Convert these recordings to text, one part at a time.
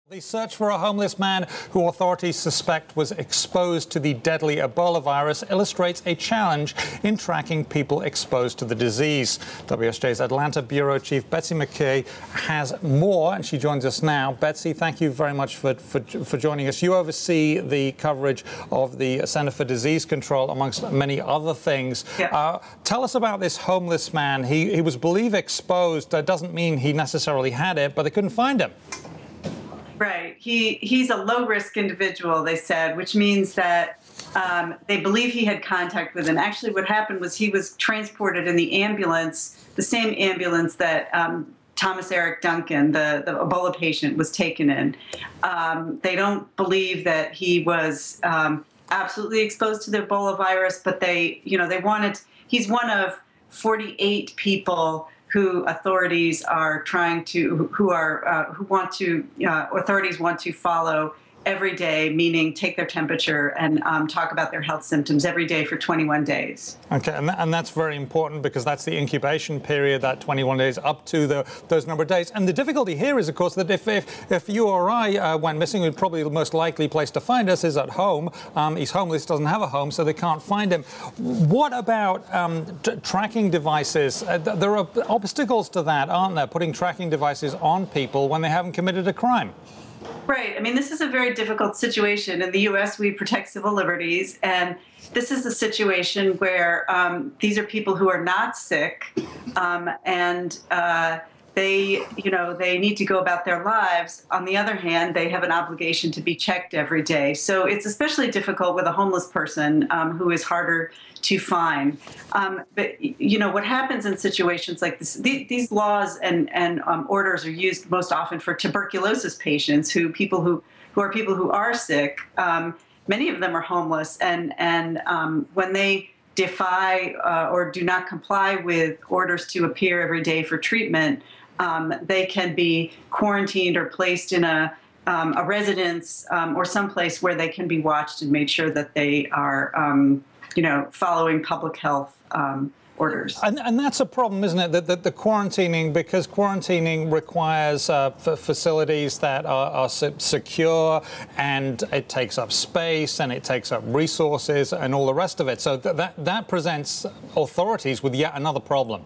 The search for a homeless man who authorities suspect was exposed to the deadly Ebola virus illustrates a challenge in tracking people exposed to the disease. WSJ's Atlanta Bureau Chief Betsy McKay has more, and she joins us now. Betsy, thank you very much for joining us. You oversee the coverage of the Center for Disease Control, amongst many other things. Yeah. Tell us about this homeless man. He was believed exposed. That doesn't mean he necessarily had it, but they couldn't find him. Right. He's a low-risk individual, they said, which means that they believe he had contact with him. Actually, what happened was he was transported in the ambulance, the same ambulance that Thomas Eric Duncan, the Ebola patient, was taken in. They don't believe that he was absolutely exposed to the Ebola virus, but he's one of 48 people who authorities are authorities want to follow every day, meaning take their temperature and talk about their health symptoms every day for 21 days. Okay, and that's very important because that's the incubation period, that 21 days up to those number of days. And the difficulty here is, of course, that if you or I went missing, probably the most likely place to find us is at home. He's homeless, doesn't have a home, so they can't find him. What about tracking devices? There are obstacles to that, aren't there, putting tracking devices on people when they haven't committed a crime? Right. I mean, this is a very difficult situation. In the U.S., we protect civil liberties, and this is a situation where these are people who are not sick, and they need to go about their lives. On the other hand, they have an obligation to be checked every day. So it's especially difficult with a homeless person who is harder to find. But what happens in situations like this, these laws and orders are used most often for tuberculosis patients, people who are sick. Many of them are homeless, and when they defy or do not comply with orders to appear every day for treatment, they can be quarantined or placed in a residence or someplace where they can be watched and made sure that they are, following public health orders. And that's a problem, isn't it? That the quarantining, because quarantining requires facilities that are secure, and it takes up space, and it takes up resources, and all the rest of it. So that presents authorities with yet another problem.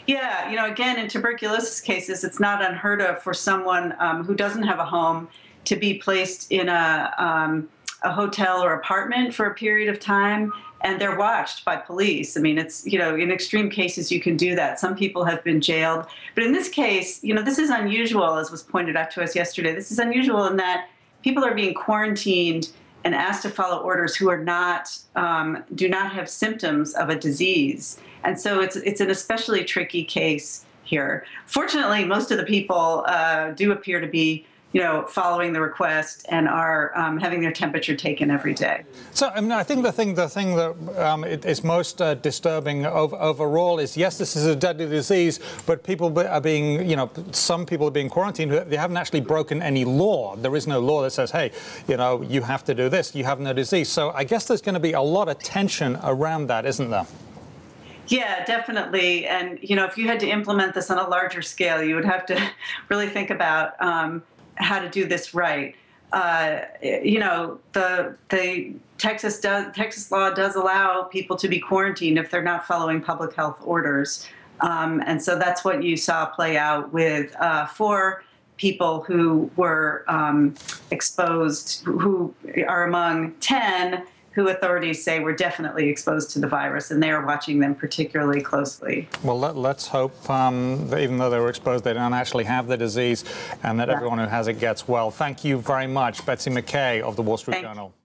Yeah, again, in tuberculosis cases, it's not unheard of for someone who doesn't have a home to be placed in a hotel or apartment for a period of time, and they're watched by police. I mean, it's, in extreme cases, you can do that. Some people have been jailed. But in this case, this is unusual, as was pointed out to us yesterday. This is unusual in that people are being quarantined and asked to follow orders who are do not have symptoms of a disease. And so it's an especially tricky case here. Fortunately, most of the people do appear to be following the request and are having their temperature taken every day. So, I mean, I think the thing that is most disturbing overall is, yes, this is a deadly disease, but people are being, some people are being quarantined. They haven't actually broken any law. There is no law that says, hey, you have to do this. You have no disease. So I guess there's going to be a lot of tension around that, isn't there? Yeah, definitely. And, if you had to implement this on a larger scale, you would have to really think about how to do this right. The Texas law does allow people to be quarantined if they're not following public health orders. And so that's what you saw play out with 4 people who were exposed, who are among 10 who authorities say were definitely exposed to the virus, and they are watching them particularly closely. Well, let's hope that even though they were exposed, they don't actually have the disease, and that everyone who has it gets well. Thank you very much, Betsy McKay of the Wall Street Journal.